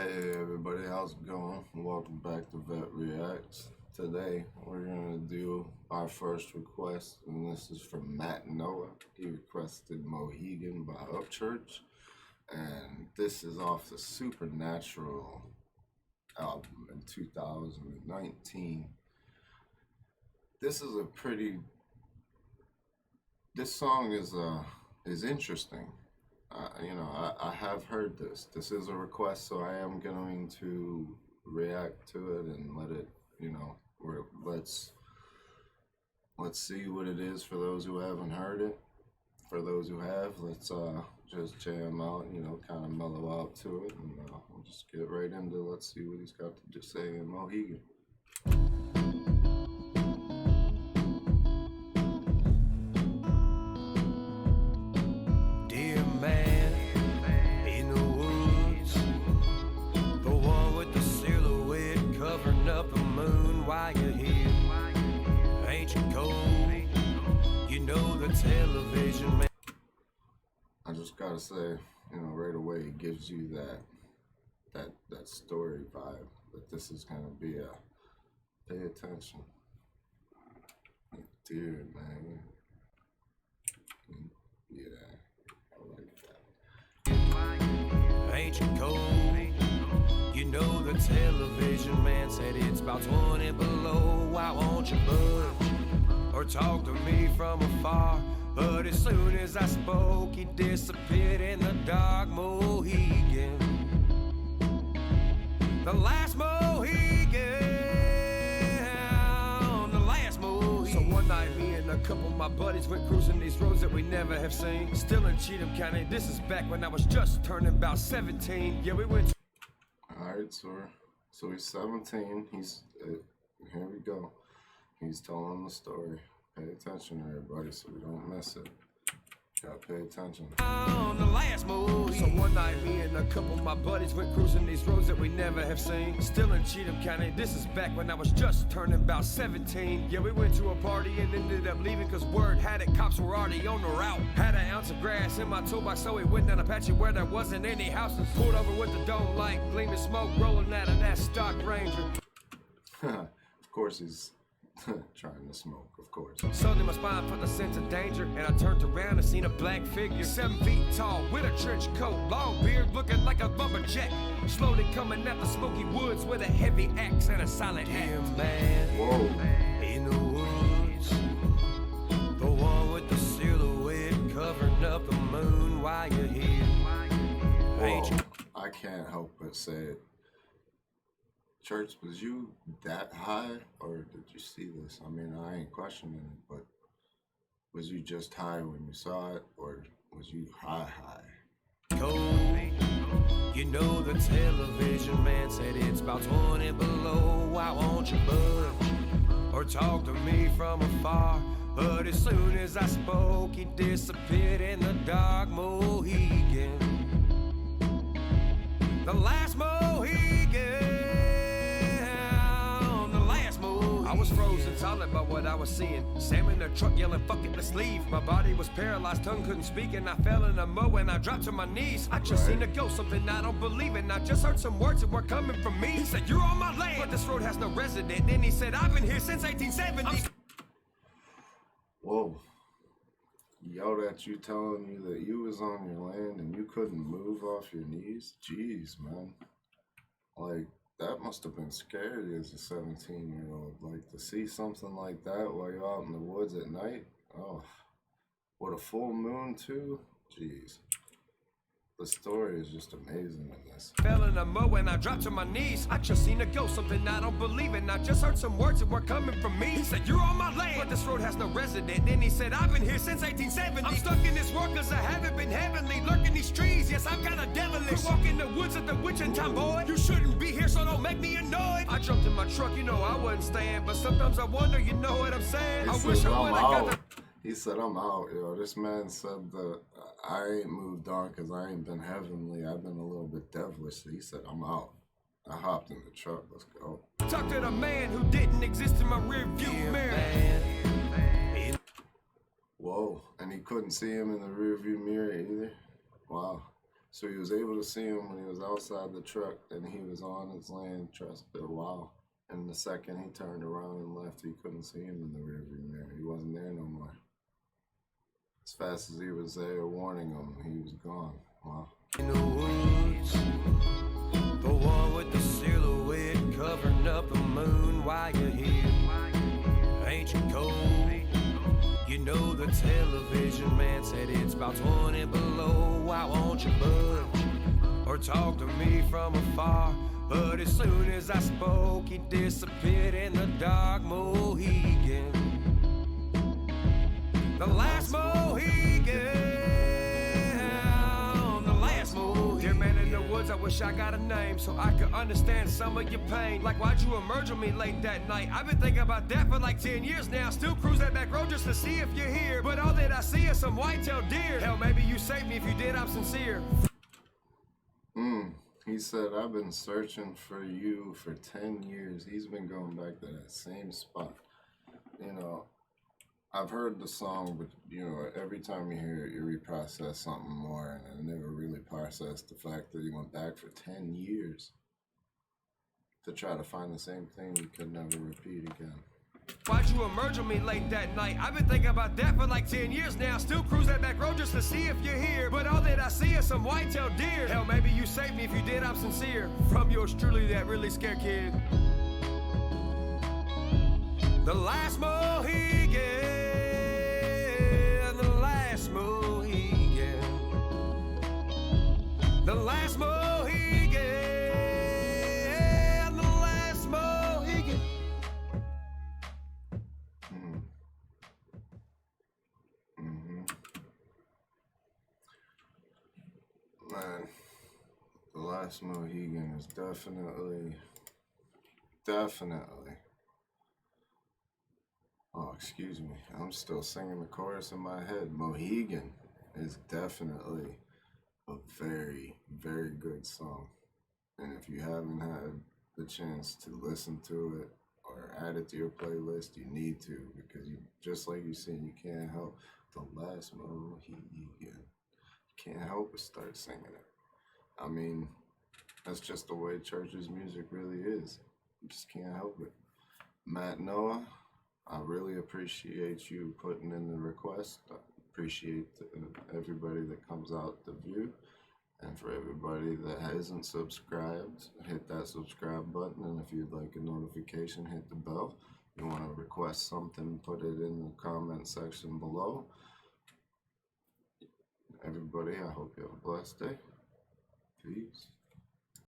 Hey everybody, how's it going? Welcome back to v3tReacts. Today we're gonna do our first request, and this is from Matt Noah. He requested Mohican by Upchurch, and this is off the Supernatural album in 2019. This song is interesting. I have heard this. This is a request, so I am going to react to it and let it, let's see what it is for those who haven't heard it. For those who have, let's just jam out, kind of mellow out to it, and we'll just get right into it. Let's see what he's got to say in Mohican. While you're here, ain't you cold? You know the television man. I just gotta say, right away it gives you that story vibe that this is gonna be a pay attention. Dear man. Yeah, I like that. Ain't you cold? You know the television man said it's about 20 below. Why won't you budge or talk to me from afar? But as soon as I spoke, he disappeared in the dark. Mohican, the last Mohican, the last Mohican. So one night me and a couple of my buddies went cruising these roads that we never have seen. Still in Cheatham County, this is back when I was just turning about 17. Yeah, we went to Alright, so he's 17, here we go. He's telling the story. Pay attention, everybody, so we don't miss it. Gotta pay attention. On the last move. So one night me and a couple of my buddies went cruising these roads that we never have seen. Still in Cheatham County, this is back when I was just turning about 17. Yeah, we went to a party and ended up leaving cause word had it, cops were already on the route. Had an ounce of grass in my toolbox, so we went down a patch where there wasn't any houses. Pulled over with the dome light, gleaming smoke rolling out of that stock Ranger. Of course he's trying to smoke, of course. Suddenly my spine felt a sense of danger, and I turned around and seen a black figure, 7 feet tall, with a trench coat, long beard, looking like a lumberjack, slowly coming out the smoky woods with a heavy axe and a silent hand. Man, whoa, in the woods, the one with the silhouette covering up the moon while you're here. Whoa. I can't help but say it. Church, was you that high, or did you see this? I mean, I ain't questioning it, but was you just high when you saw it, or was you high? Cold. You know the television man said it's about 20 below. Why won't you budge or talk to me from afar? But as soon as I spoke, he disappeared in the dark. Mohican, the last Mohican. I was frozen solid by what I was seeing. Sam in the truck yelling, fuck it, let's leave. My body was paralyzed, tongue couldn't speak, and I fell in the mud and I dropped to my knees. I just seen a ghost, something I don't believe in. I just heard some words that were coming from me. He said, you're on my land, but this road has no resident. Then he said, I've been here since 1870. Whoa. Yelled at you, telling you that you was on your land and you couldn't move off your knees? Jeez, man. Like, that must have been scary as a 17-year-old. Like, to see something like that while you're out in the woods at night. Oh, with a full moon, too? Jeez. The story is just amazing in this. Fell in the mud when I dropped to my knees. I just seen a ghost, something I don't believe in. I just heard some words that were coming from me. He said, you're on my land, but this road has no resident. Then he said, I've been here since 1870. I'm stuck in this world cause I haven't been heavenly. Lurking these trees, yes, I'm kinda devilish. Walk in the woods at the witching time, boy. You shouldn't be here, so don't make me annoyed. I jumped in my truck, I wasn't staying. But sometimes I wonder, you know what I'm saying? I wish I would've got the... He said, I'm out, This man said that I ain't moved on because I ain't been heavenly. I've been a little bit devilish. So he said, I'm out. I hopped in the truck. Let's go. Talk to the man who didn't exist in my rear view mirror. Whoa. And he couldn't see him in the rear view mirror either? Wow. So he was able to see him when he was outside the truck, and he was on his land trust for a while. And the second he turned around and left, he couldn't see him in the rearview mirror. He wasn't there no more. As fast as he was there warning him, he was gone. Wow. In the woods, the one with the silhouette covering up the moon while you're here. Ain't you cold? You know the television man said it's about 20 below. Why won't you budge or talk to me from afar? But as soon as I spoke, he disappeared in the dark. Mohican, the last Mohican. Dear man in the woods, I wish I got a name so I could understand some of your pain. Like, why'd you emerge on me late that night? I've been thinking about that for like 10 years now. Still cruise that back road just to see if you're here. But all that I see is some white-tailed deer. Hell, maybe you saved me. If you did, I'm sincere. He said, I've been searching for you for 10 years. He's been going back to that same spot. You know, I've heard the song, but, you know, every time you hear it, you reprocess something more, and I never really processed the fact that he went back for 10 years to try to find the same thing he could never repeat again. Why'd you emerge on me late that night? I've been thinking about that for like 10 years now. Still cruise that back road just to see if you're here. But all that I see is some white-tailed deer. Hell, maybe you saved me. If you did, I'm sincere. From yours truly, that really scared kid. The last Mohican. The last Mohican. The last Mohican. The last Mohican. Man, the last Mohican is definitely. Oh, excuse me. I'm still singing the chorus in my head. Mohican is definitely a very, very good song. And if you haven't had the chance to listen to it or add it to your playlist, you need to, because you, just like you said, you can't help the last Mohican. You can't help but start singing it. I mean, that's just the way church's music really is. You just can't help it. Matt Noah, I really appreciate you putting in the request. I appreciate everybody that comes out to view. And for everybody that hasn't subscribed, hit that subscribe button. And if you'd like a notification, hit the bell. If you want to request something, put it in the comment section below. Everybody, I hope you have a blessed day. Peace.